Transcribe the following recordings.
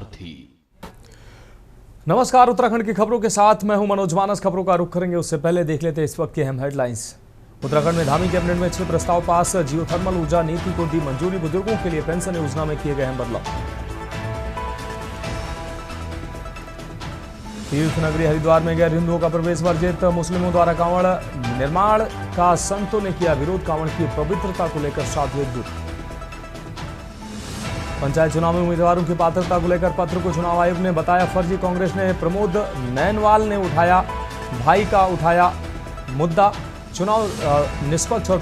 सारथी। नमस्कार, उत्तराखंड की खबरों के साथ मैं हूं मनोज मानस। खबरों का रुख करेंगे उससे पहले देख लेते हैं इस वक्त की अहम हेडलाइंस। उत्तराखंड में धामी कैबिनेट में 6 प्रस्ताव पास। जियोथर्मल ऊर्जा नीति को दी मंजूरी। बुजुर्गों के लिए पेंशन योजना में किए गए अहम बदलाव। तीर्थ नगरी हरिद्वार में गैर हिंदुओं का प्रवेश वर्जित। मुस्लिमों द्वारा कांवड़ निर्माण का संतों ने किया विरोध। कांवड़ की पवित्रता को लेकर साधु एकजुट। पंचायत चुनाव में उम्मीदवारों की पात्रता को लेकर पत्र को चुनाव आयोग ने बताया फर्जी। कांग्रेस ने प्रमोद नैनवाल ने उठाया भाई का उठाया मुद्दा। चुनाव निष्पक्ष और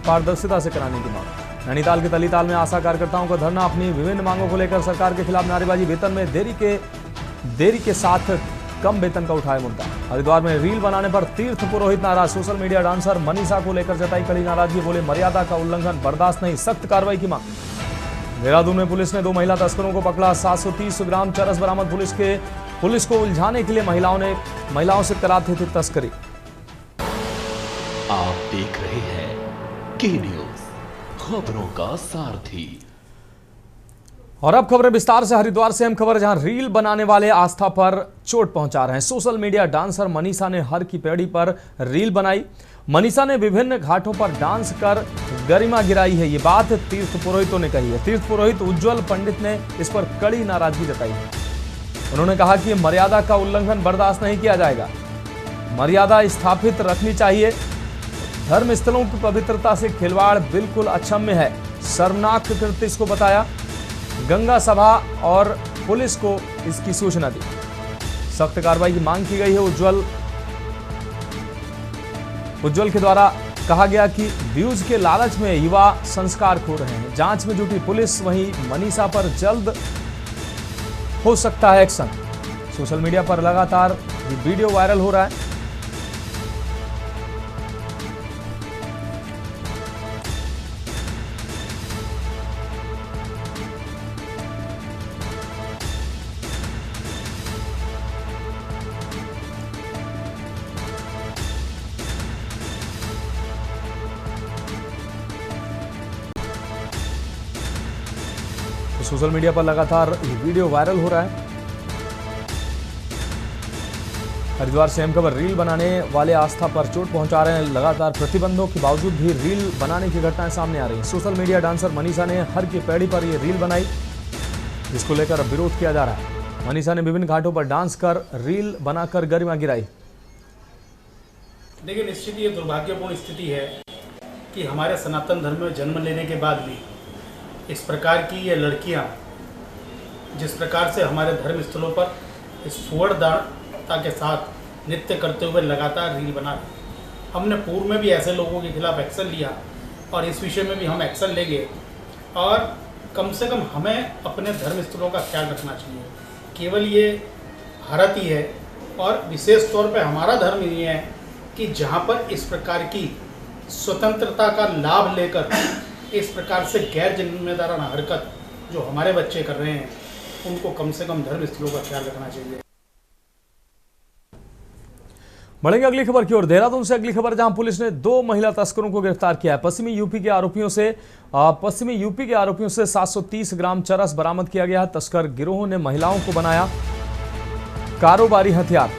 पारदर्शिता से कराने की मांग। नैनीताल के तलीताल में आशा कार्यकर्ताओं का धरना। अपनी विभिन्न मांगों को लेकर सरकार के खिलाफ नारेबाजी। वेतन में देरी के साथ कम वेतन का उठाया मुद्दा। हरिद्वार में रील बनाने पर तीर्थ पुरोहित नाराज। सोशल मीडिया डांसर मनीषा को लेकर जताई कड़ी नाराजगी। बोले मर्यादा का उल्लंघन बर्दाश्त नहीं, सख्त कार्रवाई की मांग। देहरादून में पुलिस ने 2 महिला तस्करों को पकड़ा। 730 ग्राम चरस बरामद। पुलिस को उलझाने के लिए महिलाओं से कराते थे तस्करी। आप देख रहे हैं के न्यूज, खबरों का सारथी। और अब खबरें विस्तार से। हरिद्वार से अहम खबर, जहां रील बनाने वाले आस्था पर चोट पहुंचा रहे हैं। सोशल मीडिया डांसर मनीषा ने हर की पैड़ी पर रील बनाई। मनीषा ने विभिन्न घाटों पर डांस कर गरिमा गिराई है। ये बात तीर्थ पुरोहितों ने कही है। तीर्थ पुरोहित उज्जवल पंडित ने इस पर कड़ी नाराजगी जताई है। उन्होंने कहा कि मर्यादा का उल्लंघन बर्दाश्त नहीं किया जाएगा। मर्यादा स्थापित रखनी चाहिए। धर्म स्थलों की पवित्रता से खिलवाड़ बिल्कुल अक्षम्य है। शर्मनाक कृत्य इसको बताया। गंगा सभा और पुलिस को इसकी सूचना दी। सख्त कार्रवाई की मांग की गई है। उज्जवल के द्वारा कहा गया कि व्यूज के लालच में युवा संस्कार खो रहे हैं। जांच में जुटी पुलिस। वहीं मनीषा पर जल्द हो सकता है एक्शन। सोशल मीडिया पर लगातार ये वीडियो वायरल हो रहा है। सोशल मीडिया पर लगातार ये वीडियो वायरल हो रहा है। हरिद्वार से अहम खबर, रील बनाने वाले आस्था पर चोट पहुंचा रहे हैं। लगातार प्रतिबंधों के बावजूद भी रील बनाने की घटनाएं सामने आ रही हैं। सोशल मीडिया डांसर मनीषा ने हर की पैड़ी पर ये रील बनाई, जिसको लेकर अब विरोध किया जा रहा है। मनीषा ने विभिन्न घाटों पर डांस कर रील बनाकर गरिमा गिराई। देखिए, निश्चित ये दुर्भाग्यपूर्ण स्थिति है कि हमारे सनातन धर्म में जन्म लेने के बाद भी इस प्रकार की ये लड़कियां जिस प्रकार से हमारे धर्म स्थलों पर इस सुवर्णता के साथ नृत्य करते हुए लगातार रील बना रही। हमने पूर्व में भी ऐसे लोगों के खिलाफ एक्शन लिया और इस विषय में भी हम एक्शन लेंगे। और कम से कम हमें अपने धर्म स्थलों का ख्याल रखना चाहिए। केवल ये भारत ही है और विशेष तौर पर हमारा धर्म ये है कि जहाँ पर इस प्रकार की स्वतंत्रता का लाभ लेकर इस प्रकार से गैर जिम्मेदाराना हरकत जो हमारे बच्चे कर रहे हैं, उनको कम से कम धर्म स्थलों का ख्याल रखना चाहिए। बढ़ेंगे अगली खबर की ओर। देहरादून से अगली खबर, जहां पुलिस ने 2 महिला तस्करों को गिरफ्तार किया है। पश्चिमी यूपी के आरोपियों से 730 ग्राम चरस बरामद किया गया है। तस्कर गिरोह ने महिलाओं को बनाया कारोबारी हथियार।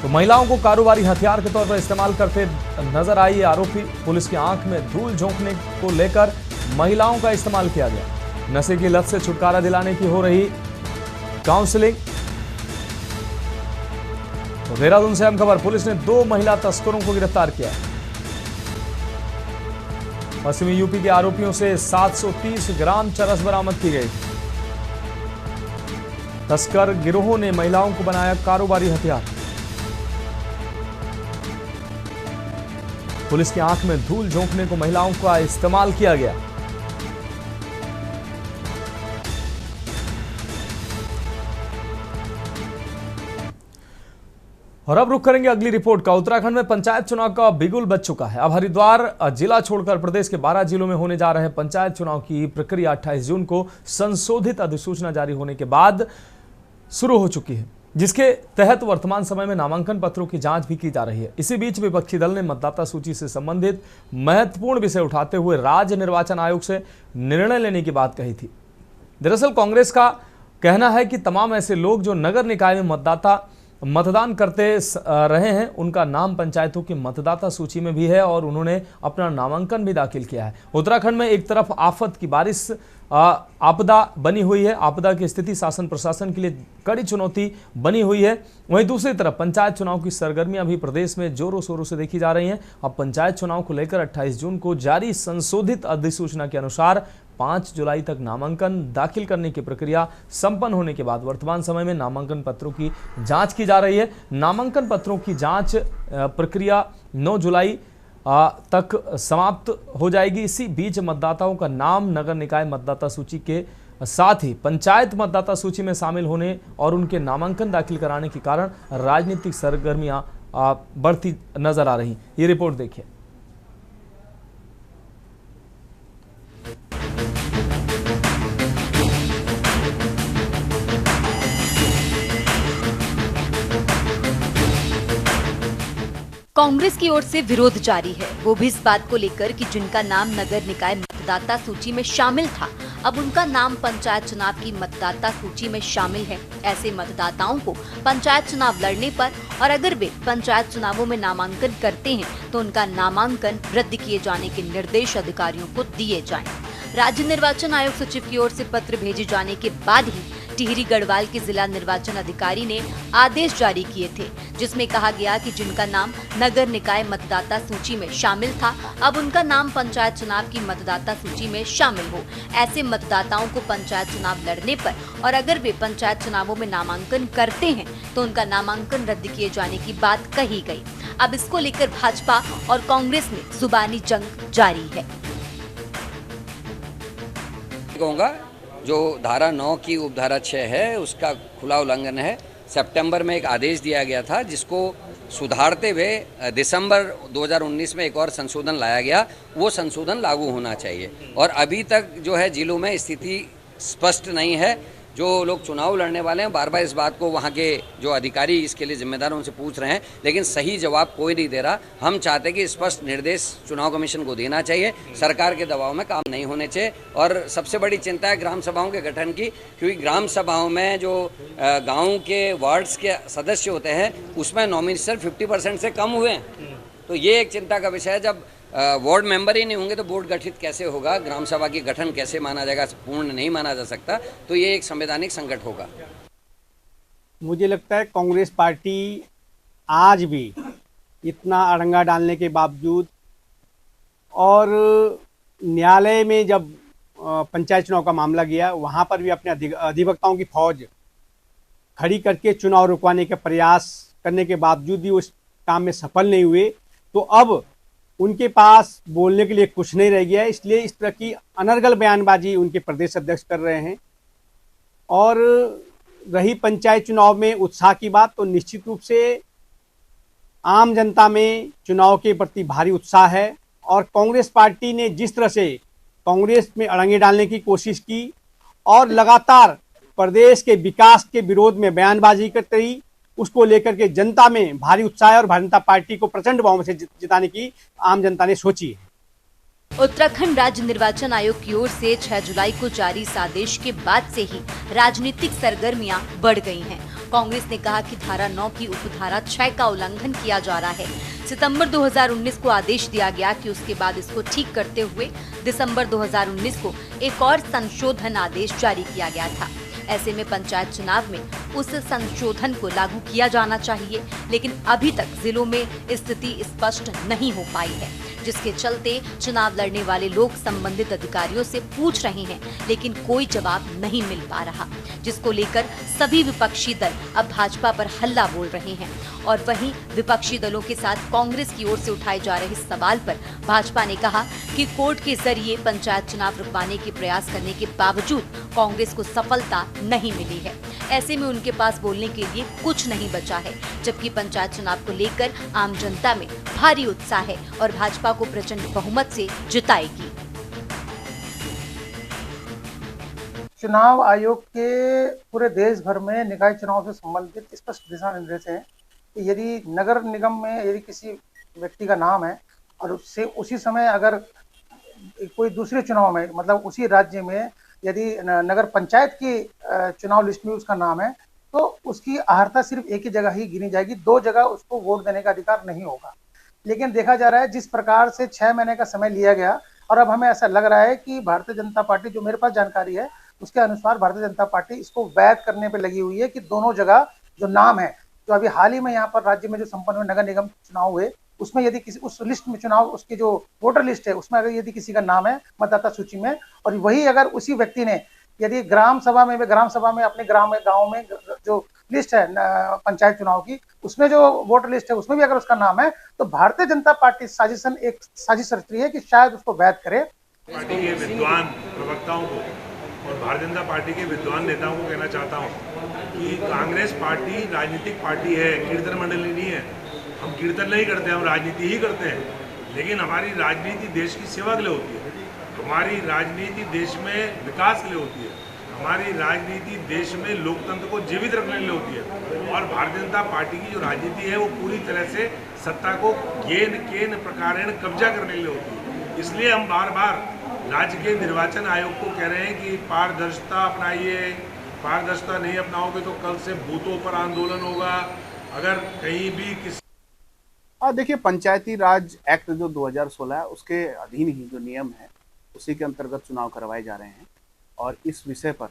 तो महिलाओं को कारोबारी हथियार के तौर पर इस्तेमाल करते नजर आई ये आरोपी। पुलिस की आंख में धूल झोंकने को लेकर महिलाओं का इस्तेमाल किया गया। नशे की लत से छुटकारा दिलाने की हो रही काउंसलिंग। तो देहरादून से अहम खबर, पुलिस ने 2 महिला तस्करों को गिरफ्तार किया। पश्चिमी यूपी के आरोपियों से 730 ग्राम चरस बरामद की गई। तस्कर गिरोह ने महिलाओं को बनाया कारोबारी हथियार। पुलिस की आंख में धूल झोंकने को महिलाओं का इस्तेमाल किया गया। और अब रुक करेंगे अगली रिपोर्ट का। उत्तराखंड में पंचायत चुनाव का बिगुल बज चुका है। अब हरिद्वार जिला छोड़कर प्रदेश के 12 जिलों में होने जा रहे पंचायत चुनाव की प्रक्रिया 28 जून को संशोधित अधिसूचना जारी होने के बाद शुरू हो चुकी है, जिसके तहत वर्तमान समय में नामांकन पत्रों की जांच भी की जा रही है। इसी बीच विपक्षी दल ने मतदाता सूची से संबंधित महत्वपूर्ण विषय उठाते हुए राज्य निर्वाचन आयोग से निर्णय लेने की बात कही थी। दरअसल कांग्रेस का कहना है कि तमाम ऐसे लोग जो नगर निकाय में मतदान करते रहे हैं उनका नाम पंचायतों की मतदाता सूची में भी है और उन्होंने अपना नामांकन भी दाखिल किया है। उत्तराखंड में एक तरफ आफत की बारिश आपदा बनी हुई है, आपदा की स्थिति शासन प्रशासन के लिए कड़ी चुनौती बनी हुई है। वहीं दूसरी तरफ पंचायत चुनाव की सरगर्मियां भी प्रदेश में जोरों शोरों से देखी जा रही हैं। अब पंचायत चुनाव को लेकर 28 जून को जारी संशोधित अधिसूचना के अनुसार 5 जुलाई तक नामांकन दाखिल करने की प्रक्रिया संपन्न होने के बाद वर्तमान समय में नामांकन पत्रों की जांच की जा रही है। नामांकन पत्रों की जांच प्रक्रिया 9 जुलाई तक समाप्त हो जाएगी। इसी बीच मतदाताओं का नाम नगर निकाय मतदाता सूची के साथ ही पंचायत मतदाता सूची में शामिल होने और उनके नामांकन दाखिल कराने के कारण राजनीतिक सरगर्मियां बढ़ती नजर आ रही। ये रिपोर्ट देखिए। कांग्रेस की ओर से विरोध जारी है, वो भी इस बात को लेकर कि जिनका नाम नगर निकाय मतदाता सूची में शामिल था अब उनका नाम पंचायत चुनाव की मतदाता सूची में शामिल है। ऐसे मतदाताओं को पंचायत चुनाव लड़ने पर और अगर वे पंचायत चुनावों में नामांकन करते हैं तो उनका नामांकन रद्द किए जाने के निर्देश अधिकारियों को दिए जाएं। राज्य निर्वाचन आयोग सचिव की ओर से पत्र भेजे जाने के बाद ही टिहरी गढ़वाल के जिला निर्वाचन अधिकारी ने आदेश जारी किए थे, जिसमें कहा गया कि जिनका नाम नगर निकाय मतदाता सूची में शामिल था अब उनका नाम पंचायत चुनाव की मतदाता सूची में शामिल हो। ऐसे मतदाताओं को पंचायत चुनाव लड़ने पर और अगर वे पंचायत चुनावों में नामांकन करते हैं तो उनका नामांकन रद्द किए जाने की बात कही गई। अब इसको लेकर भाजपा और कांग्रेस में जुबानी जंग जारी है। कहूँगा जो धारा 9 की उपधारा 6 है उसका खुला उल्लंघन है। सितंबर में एक आदेश दिया गया था जिसको सुधारते हुए दिसंबर 2019 में एक और संशोधन लाया गया, वो संशोधन लागू होना चाहिए। और अभी तक जो है जिलों में स्थिति स्पष्ट नहीं है। जो लोग चुनाव लड़ने वाले हैं बार बार इस बात को वहाँ के जो अधिकारी इसके लिए जिम्मेदार उनसे पूछ रहे हैं, लेकिन सही जवाब कोई नहीं दे रहा। हम चाहते हैं कि स्पष्ट निर्देश चुनाव कमीशन को देना चाहिए, सरकार के दबाव में काम नहीं होने चाहिए। और सबसे बड़ी चिंता है ग्राम सभाओं के गठन की, क्योंकि ग्राम सभाओं में जो गाँव के वार्ड्स के सदस्य होते हैं उसमें नॉमिनेशन 50% से कम हुए हैं। तो ये एक चिंता का विषय है। जब वार्ड मेंबर ही नहीं होंगे तो बोर्ड गठित कैसे होगा, ग्राम सभा की गठन कैसे माना जाएगा, पूर्ण नहीं माना जा सकता। तो ये एक संवैधानिक संकट होगा। मुझे लगता है कांग्रेस पार्टी आज भी इतना अड़ंगा डालने के बावजूद और न्यायालय में जब पंचायत चुनाव का मामला गया वहाँ पर भी अपने अधिवक्ताओं की फौज खड़ी करके चुनाव रुकवाने का प्रयास करने के बावजूद भी उस काम में सफल नहीं हुए। तो अब उनके पास बोलने के लिए कुछ नहीं रह गया है, इसलिए इस तरह की अनर्गल बयानबाजी उनके प्रदेश अध्यक्ष कर रहे हैं। और रही पंचायत चुनाव में उत्साह की बात, तो निश्चित रूप से आम जनता में चुनाव के प्रति भारी उत्साह है। और कांग्रेस पार्टी ने जिस तरह से कांग्रेस में अड़ंगे डालने की कोशिश की और लगातार प्रदेश के विकास के विरोध में बयानबाजी करते रही, उसको लेकर के जनता में भारी उत्साह है और भारतीय जनता पार्टी को प्रचंड बहुमत से जिताने की आम जनता ने सोची है। उत्तराखंड राज्य निर्वाचन आयोग की ओर से 6 जुलाई को जारी इस आदेश के बाद से ही राजनीतिक सरगर्मियां बढ़ गई हैं। कांग्रेस ने कहा कि धारा 9 की उपधारा 6 का उल्लंघन किया जा रहा है। सितंबर 2019 को आदेश दिया गया कि उसके बाद इसको ठीक करते हुए दिसंबर 2019 को एक और संशोधन आदेश जारी किया गया था। ऐसे में पंचायत चुनाव में उस संशोधन को लागू किया जाना चाहिए, लेकिन अभी तक जिलों में स्थिति स्पष्ट नहीं हो पाई है, जिसके चलते चुनाव लड़ने वाले लोग संबंधित अधिकारियों से पूछ रहे हैं, लेकिन कोई जवाब नहीं मिल पा रहा, जिसको लेकर सभी विपक्षी दल अब भाजपा पर हल्ला बोल रहे हैं। और वहीं विपक्षी दलों के साथ कांग्रेस की ओर से उठाए जा रहे सवाल पर भाजपा ने कहा कि कोर्ट के जरिए पंचायत चुनाव रुकवाने के प्रयास करने के बावजूद कांग्रेस को सफलता नहीं मिली है। ऐसे में उनके पास बोलने के लिए कुछ नहीं बचा है, जबकि पंचायत चुनाव को लेकर आम जनता में भारी उत्साह है और भाजपा को प्रचंड बहुमत से जिताएगी। चुनाव आयोग के पूरे देश भर में निकाय चुनाव से संबंधित स्पष्ट दिशा निर्देश हैं कि यदि नगर निगम में यदि किसी व्यक्ति का नाम है और उससे उसी समय अगर कोई दूसरे चुनाव में मतलब उसी राज्य में यदि नगर पंचायत की चुनाव लिस्ट में उसका नाम है तो उसकी अर्हता सिर्फ एक ही जगह ही गिनी जाएगी, 2 जगह उसको वोट देने का अधिकार नहीं होगा। लेकिन देखा जा रहा है जिस प्रकार से 6 महीने का समय लिया गया और अब हमें ऐसा लग रहा है कि भारतीय जनता पार्टी, जो मेरे पास जानकारी है उसके अनुसार भारतीय जनता पार्टी इसको वैध करने पे लगी हुई है कि दोनों जगह जो नाम है, जो अभी हाल ही में यहाँ पर राज्य में जो संपन्न हुए नगर निगम चुनाव हुए उसमें यदि किसी उस लिस्ट में चुनाव उसकी जो वोटर लिस्ट है उसमें अगर यदि किसी का नाम है मतदाता सूची में और वही अगर उसी व्यक्ति ने यदि ग्राम सभा में अपने गाँव में जो लिस्ट है पंचायत चुनाव की उसमें जो वोटर लिस्ट है उसमें भी अगर उसका नाम है तो भारतीय जनता पार्टी एक साजिश रच रही है कि शायद उसको वैध करे। पार्टी के विद्वान प्रवक्ताओं को और भारतीय जनता पार्टी के विद्वान नेताओं को कहना चाहता हूँ कि कांग्रेस पार्टी राजनीतिक पार्टी है, कीर्तन मंडली नहीं है। हम कीर्तन नहीं करते, हम राजनीति ही करते हैं। लेकिन हमारी राजनीति देश की सेवा के लिए होती है, हमारी राजनीति देश में विकास के लिए होती है, हमारी राजनीति देश में लोकतंत्र को जीवित रखने के लिए होती है। और भारतीय जनता पार्टी की जो राजनीति है वो पूरी तरह से सत्ता को केन प्रकारेण कब्जा करने के लिए होती है। इसलिए हम बार बार राज्य के निर्वाचन आयोग को कह रहे हैं कि पारदर्शिता अपनाइए, पारदर्शिता नहीं अपनाओगे तो कल से बूथों पर आंदोलन होगा। अगर कहीं भी किसी देखिए, पंचायती राज एक्ट जो 2016 है उसके अधीन ही जो नियम है उसी के अंतर्गत चुनाव करवाए जा रहे हैं। और इस विषय पर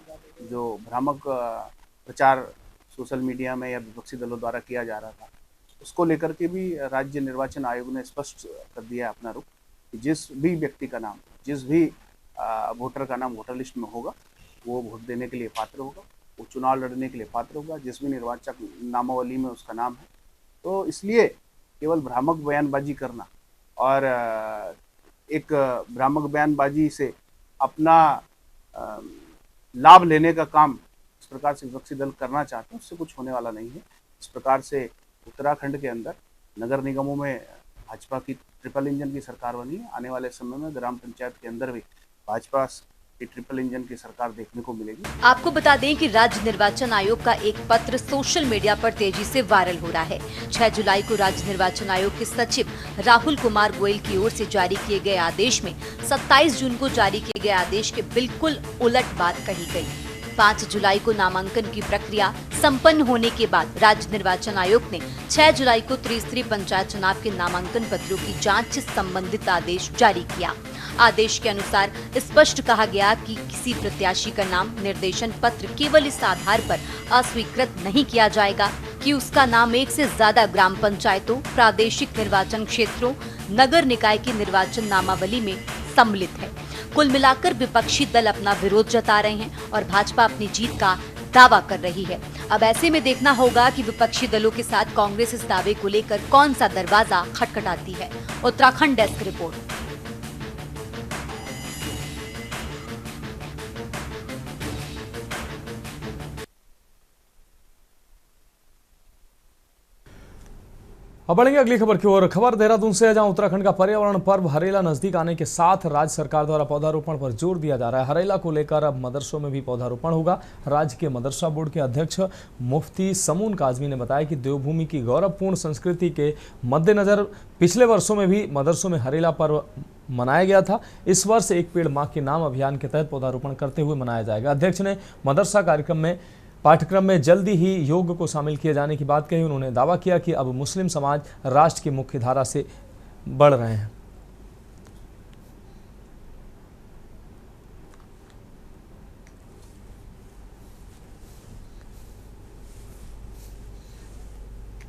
जो भ्रामक प्रचार सोशल मीडिया में या विपक्षी दलों द्वारा किया जा रहा था उसको लेकर के भी राज्य निर्वाचन आयोग ने स्पष्ट कर दिया अपना रुख कि जिस भी व्यक्ति का नाम, जिस भी वोटर का नाम वोटर लिस्ट में होगा वो वोट देने के लिए पात्र होगा, वो चुनाव लड़ने के लिए पात्र होगा जिस भी निर्वाचक नामावली में उसका नाम है। तो इसलिए केवल भ्रामक बयानबाजी करना और एक भ्रामक बयानबाजी से अपना लाभ लेने का काम इस प्रकार से विपक्षी दल करना चाहते हैं उससे कुछ होने वाला नहीं है। इस प्रकार से उत्तराखंड के अंदर नगर निगमों में भाजपा की ट्रिपल इंजन की सरकार बनी है। आने वाले समय में ग्राम पंचायत के अंदर भी भाजपा की ट्रिपल इंजन की सरकार देखने को मिलेगी। आपको बता दें कि राज्य निर्वाचन आयोग का एक पत्र सोशल मीडिया पर तेजी से वायरल हो रहा है। 6 जुलाई को राज्य निर्वाचन आयोग के सचिव राहुल कुमार गोयल की ओर से जारी किए गए आदेश में 27 जून को जारी किए गए आदेश के बिल्कुल उलट बात कही गई। 5 जुलाई को नामांकन की प्रक्रिया संपन्न होने के बाद राज्य निर्वाचन आयोग ने 6 जुलाई को त्रिस्तरीय पंचायत चुनाव के नामांकन पत्रों की जांच से संबंधित आदेश जारी किया। आदेश के अनुसार स्पष्ट कहा गया कि किसी प्रत्याशी का नाम निर्देशन पत्र केवल इस आधार पर अस्वीकृत नहीं किया जाएगा कि उसका नाम एक से ज्यादा ग्राम पंचायतों, प्रादेशिक निर्वाचन क्षेत्रों, नगर निकाय की निर्वाचन नामावली में सम्मिलित है। कुल मिलाकर विपक्षी दल अपना विरोध जता रहे हैं और भाजपा अपनी जीत का दावा कर रही है। अब ऐसे में देखना होगा कि विपक्षी दलों के साथ कांग्रेस इस दावे को लेकर कौन सा दरवाजा खटखटाती है। Uttarakhand desk report. अब बढ़ेंगे अगली खबर की ओर। खबर देहरादून से है, जहां उत्तराखंड का पर्यावरण पर्व हरेला नजदीक आने के साथ राज्य सरकार द्वारा पौधारोपण पर जोर दिया जा रहा है। हरेला को लेकर अब मदरसों में भी पौधारोपण होगा। राज्य के मदरसा बोर्ड के अध्यक्ष मुफ्ती समून काजमी ने बताया कि देवभूमि की गौरवपूर्ण संस्कृति के मद्देनजर पिछले वर्षों में भी मदरसों में हरेला पर्व मनाया गया था। इस वर्ष एक पेड़ मां के नाम अभियान के तहत पौधारोपण करते हुए मनाया जाएगा। अध्यक्ष ने मदरसा पाठ्यक्रम में जल्दी ही योग को शामिल किए जाने की बात कही। उन्होंने दावा किया कि अब मुस्लिम समाज राष्ट्र की मुख्य धारा से बढ़ रहे हैं।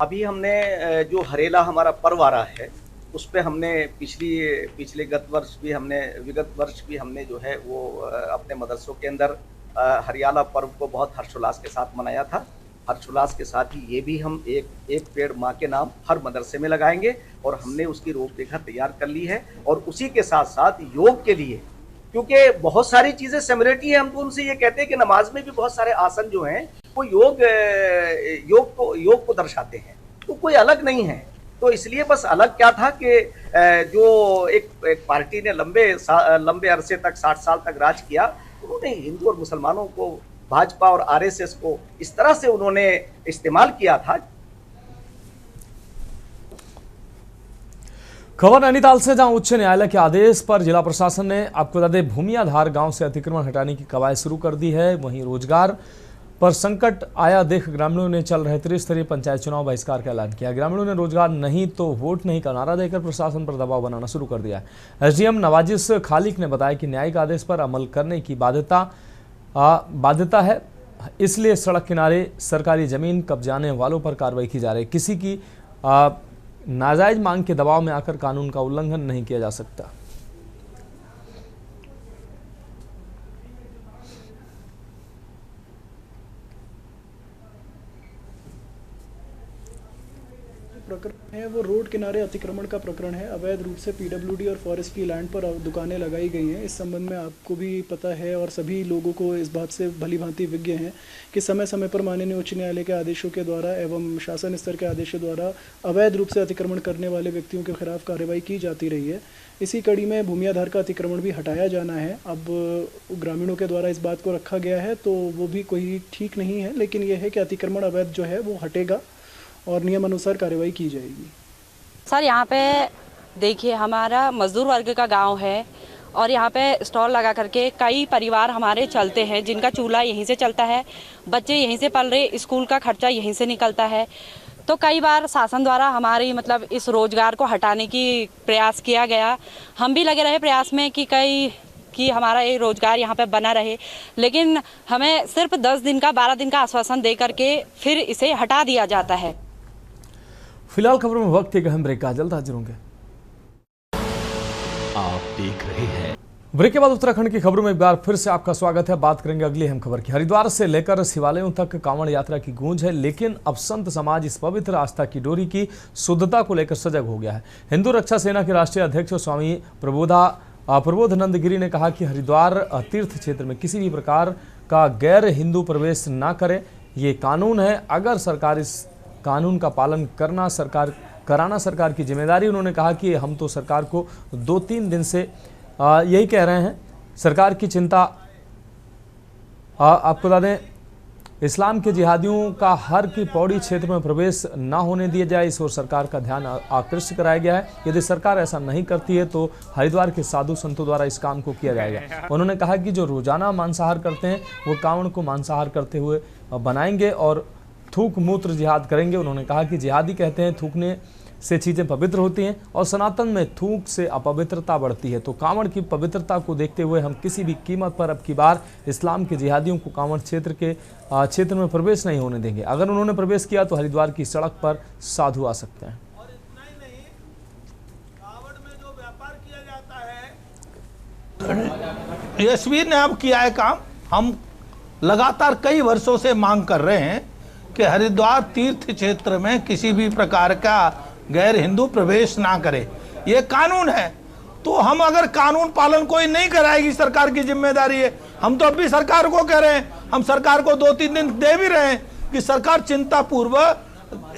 अभी हमने जो हरेला हमारा पर्व आ रहा है उस पे हमने पिछले विगत वर्ष भी हमने जो है वो अपने मदरसों के अंदर हरियाला पर्व को बहुत हर्षोल्लास के साथ मनाया था। हर्षोल्लास के साथ ही ये भी हम एक पेड़ माँ के नाम हर मदरसे में लगाएंगे और हमने उसकी रूपरेखा तैयार कर ली है। और उसी के साथ साथ योग के लिए, क्योंकि बहुत सारी चीज़ें सिमरेटी है, हम तो उनसे ये कहते हैं कि नमाज में भी बहुत सारे आसन जो हैं वो योग को दर्शाते हैं, तो कोई अलग नहीं है। तो इसलिए बस अलग क्या था कि जो एक पार्टी ने लंबे अरसे तक 60 साल तक राज किया, उन्होंने हिंदू और मुसलमानों को, भाजपा और आरएसएस को इस तरह से उन्होंने इस्तेमाल किया था। खबर नैनीताल से, जहां उच्च न्यायालय के आदेश पर जिला प्रशासन ने, आपको बता दें, भूमियाधार गांव से अतिक्रमण हटाने की कवायद शुरू कर दी है। वहीं रोजगार पर संकट आया देख ग्रामीणों ने चल रहे त्रिस्तरीय पंचायत चुनाव बहिष्कार का ऐलान किया। ग्रामीणों ने रोजगार नहीं तो वोट नहीं का नारा देकर प्रशासन पर दबाव बनाना शुरू कर दिया है। एसडीएम नवाजिश खालिक ने बताया कि न्यायिक आदेश पर अमल करने की बाध्यता है, इसलिए सड़क किनारे सरकारी जमीन कब्जाने वालों पर कार्रवाई की जा रही है। किसी की नाजायज मांग के दबाव में आकर कानून का उल्लंघन नहीं किया जा सकता। प्रकरण है वो रोड किनारे अतिक्रमण का प्रकरण है। अवैध रूप से पीडब्ल्यूडी और फॉरेस्ट की लैंड पर दुकानें लगाई गई हैं। इस संबंध में आपको भी पता है और सभी लोगों को इस बात से भली भांति विज्ञ हैं कि समय समय पर माननीय उच्च न्यायालय के आदेशों के द्वारा एवं शासन स्तर के आदेशों द्वारा अवैध रूप से अतिक्रमण करने वाले व्यक्तियों के खिलाफ कार्रवाई की जाती रही है। इसी कड़ी में भूमियाधार का अतिक्रमण भी हटाया जाना है। अब ग्रामीणों के द्वारा इस बात को रखा गया है तो वो भी कोई ठीक नहीं है, लेकिन यह है कि अतिक्रमण अवैध जो है वो हटेगा और नियम अनुसार कार्रवाई की जाएगी। सर, यहाँ पे देखिए, हमारा मजदूर वर्ग का गांव है और यहाँ पे स्टॉल लगा करके कई परिवार हमारे चलते हैं, जिनका चूल्हा यहीं से चलता है, बच्चे यहीं से पल रहे, स्कूल का खर्चा यहीं से निकलता है। तो कई बार शासन द्वारा हमारी इस रोजगार को हटाने की प्रयास किया गया। हम भी लगे रहे प्रयास में कि हमारा ये रोजगार यहाँ पे बना रहे, लेकिन हमें सिर्फ 10 दिन का 12 दिन का आश्वासन दे करके फिर इसे हटा दिया जाता है। फिलहाल खबरों में वक्त एक अहम ब्रेक का, जल्द हाजिर होंगे। आप देख रहे हैं ब्रेक के बाद उत्तराखंड की खबरों में एक बार फिर से आपका स्वागत है। बात करेंगे अगली अहम खबर की। हरिद्वार से लेकर शिवालयों तक कांवड़ यात्रा की गूंज है, लेकिन अब संत समाज इस पवित्र आस्था की डोरी की शुद्धता को लेकर सजग हो गया है। हिंदू रक्षा सेना के राष्ट्रीय अध्यक्ष स्वामी प्रबोधानंद गिरी ने कहा कि हरिद्वार तीर्थ क्षेत्र में किसी भी प्रकार का गैर हिंदू प्रवेश न करे। ये कानून है, अगर सरकार इस कानून का पालन कराना सरकार की जिम्मेदारी। उन्होंने कहा कि हम तो सरकार को 2-3 दिन से यही कह रहे हैं, सरकार की चिंता। आपको बता दें, इस्लाम के जिहादियों का हर की पौड़ी क्षेत्र में प्रवेश ना होने दिया जाए, इस ओर सरकार का ध्यान आकृष्ट कराया गया है। यदि सरकार ऐसा नहीं करती है तो हरिद्वार के साधु संतों द्वारा इस काम को किया जाएगा। उन्होंने कहा कि जो रोजाना मांसाहार करते हैं वो कांवड़ को मांसाहार करते हुए बनाएंगे और थूक मूत्र जिहाद करेंगे। उन्होंने कहा कि जिहादी कहते हैं थूकने से चीज़ें पवित्र होती हैं और सनातन में थूक से अपवित्रता बढ़ती है। तो कांवड़ की पवित्रता को देखते हुए हम किसी भी कीमत पर अब की बार इस्लाम के जिहादियों को कांवड़ क्षेत्र में प्रवेश नहीं होने देंगे। अगर उन्होंने प्रवेश किया तो हरिद्वार की सड़क पर साधु आ सकते हैं। और इतना ही नहीं, कांवड़ में जो व्यापार किया जाता है, यशवीर ने अब किया है काम। हम लगातार कई वर्षों से मांग कर रहे हैं कि हरिद्वार तीर्थ क्षेत्र में किसी भी प्रकार का गैर हिंदू प्रवेश ना करे। ये कानून है, तो हम अगर कानून पालन कोई नहीं कराएगी, सरकार की जिम्मेदारी है। हम तो अब भी सरकार को कह रहे हैं, हम सरकार को 2-3 दिन दे भी रहे हैं कि सरकार चिंता पूर्वक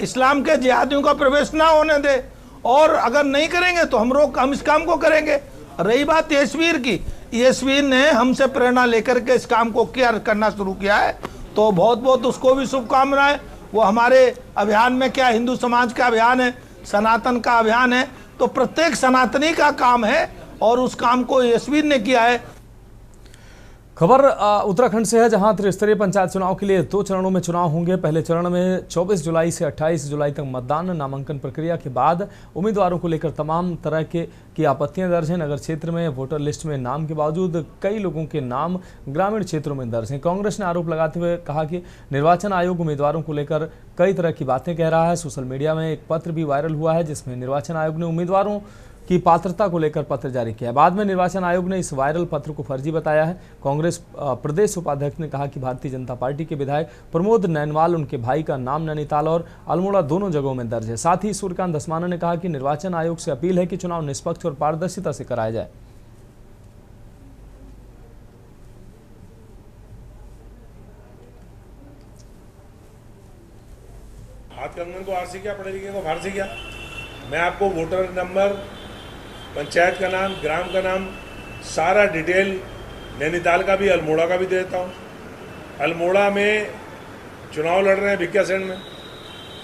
इस्लाम के जिहादियों का प्रवेश ना होने दे, और अगर नहीं करेंगे तो हम इस काम को करेंगे। रही बात यशवीर की, यशवीर ने हमसे प्रेरणा लेकर के इस काम को करना शुरू किया है, तो बहुत बहुत उसको भी शुभकामनाएं। वो हमारे अभियान में क्या हिंदू समाज का अभियान है, सनातन का अभियान है, तो प्रत्येक सनातनी का काम है और उस काम को यशवीर ने किया है। खबर उत्तराखंड से है, जहां त्रिस्तरीय पंचायत चुनाव के लिए 2 चरणों में चुनाव होंगे। पहले चरण में 24 जुलाई से 28 जुलाई तक मतदान। नामांकन प्रक्रिया के बाद उम्मीदवारों को लेकर तमाम तरह की आपत्तियां दर्ज हैं। नगर क्षेत्र में वोटर लिस्ट में नाम के बावजूद कई लोगों के नाम ग्रामीण क्षेत्रों में दर्ज हैं। कांग्रेस ने आरोप लगाते हुए कहा कि निर्वाचन आयोग उम्मीदवारों को लेकर कई तरह की बातें कह रहा है। सोशल मीडिया में एक पत्र भी वायरल हुआ है जिसमें निर्वाचन आयोग ने उम्मीदवारों की पात्रता को लेकर पत्र जारी किया। बाद में निर्वाचन आयोग ने इस वायरल पत्र को फर्जी बताया है। कांग्रेस प्रदेश उपाध्यक्ष ने कहा कि भारतीय जनता पार्टी के विधायक प्रमोद नैनवाल, उनके भाई का नाम नैनीताल और अल्मोड़ा दोनों जगहों में दर्ज है। साथ ही सूर्यकांत धस्माना ने कहा कि निर्वाचन आयोग से अपील है कि चुनाव निष्पक्ष और पारदर्शिता से कराया जाए। हाथ कंगन को हार से क्या, पढ़े लिखे को बाहर से क्या। मैं आपको वोटर नंबर, पंचायत का नाम, ग्राम का नाम, सारा डिटेल नैनीताल का भी, अल्मोड़ा का भी दे देता हूँ। अल्मोड़ा में चुनाव लड़ रहे हैं भिक्यासेन में,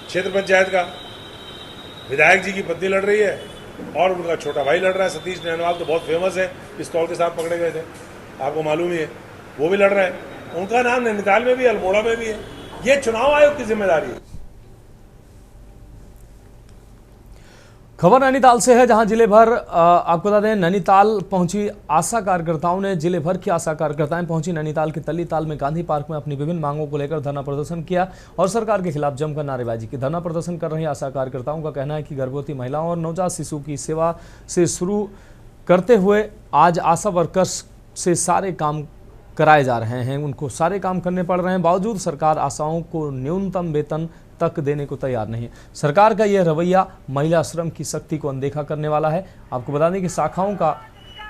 क्षेत्र पंचायत का। विधायक जी की पत्नी लड़ रही है, और उनका छोटा भाई लड़ रहा है सतीश नैनवाल, तो बहुत फेमस है, पिस्तौल के साथ पकड़े गए थे, आपको मालूम ही है, वो भी लड़ रहा है। उनका नाम नैनीताल में भी, अल्मोड़ा में भी है। ये चुनाव आयोग की जिम्मेदारी है। खबर नैनीताल से है, जहां जिले भर आपको बता दें नैनीताल पहुंची आशा कार्यकर्ताओं ने, जिले भर की आशा कार्यकर्ताएं पहुंची नैनीताल के तल्लीताल में गांधी पार्क में अपनी विभिन्न मांगों को लेकर धरना प्रदर्शन किया और सरकार के खिलाफ जमकर नारेबाजी की। धरना प्रदर्शन कर रही आशा कार्यकर्ताओं का कहना है कि गर्भवती महिलाओं और नवजात शिशु की सेवा से शुरू करते हुए आज आशा वर्कर्स से सारे काम कराए जा रहे हैं, उनको सारे काम करने पड़ रहे हैं, बावजूद सरकार आशाओं को न्यूनतम वेतन तक देने को तैयार नहीं है। सरकार का यह रवैया महिला श्रम की शक्ति को अनदेखा करने वाला है। आपको बता दें कि शाखाओं का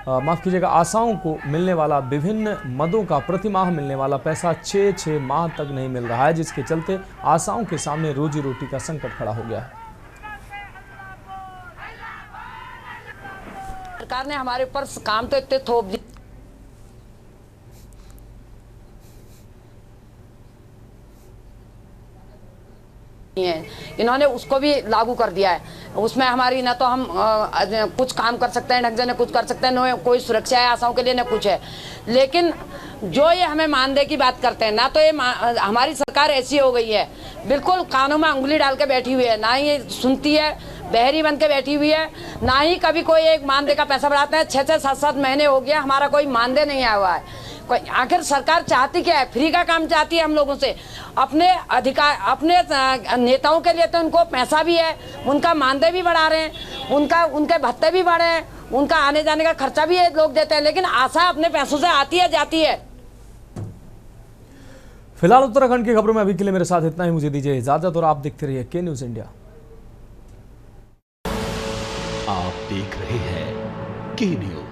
माफ़ कीजिएगा आशाओं को मिलने वाला विभिन्न मदों का प्रति माह मिलने वाला पैसा 6 माह तक नहीं मिल रहा है, जिसके चलते आशाओं के सामने रोजी रोटी का संकट खड़ा हो गया है। सरकार ने हमारे ऊपर काम तो इतने थोप दिए हैं, इन्होंने उसको भी लागू कर दिया है। उसमें हमारी ना तो हम कुछ काम कर सकते हैं ढंग से, न कुछ कर सकते हैं, न कोई सुरक्षा है आशाओं के लिए, न कुछ है। लेकिन जो ये हमें मानदेय की बात करते हैं ना, तो ये हमारी सरकार ऐसी हो गई है, बिल्कुल कानों में उंगली डाल के बैठी हुई है, ना ही सुनती है, बहरी बन के बैठी हुई है, ना ही कभी कोई एक मानदेय का पैसा बढ़ाते हैं। 6 7 महीने हो गया हमारा कोई मानदेय नहीं आया हुआ है। आखिर सरकार चाहती क्या है? फ्री का काम चाहती है हम लोगों से। अपने अधिकार, अपने नेताओं के लिए तो उनको पैसा भी है, उनका मानदेय भी बढ़ा रहे हैं, उनके भत्ते भी बढ़े हैं, उनका आने जाने का खर्चा भी लोग देते हैं, लेकिन आशा अपने पैसों से आती है जाती है। फिलहाल उत्तराखंड की खबरों में अभी के लिए मेरे साथ इतना ही, मुझे दीजिए इजाजत और आप देखते रहिए के न्यूज इंडिया। आप देख रहे हैं के न्यूज।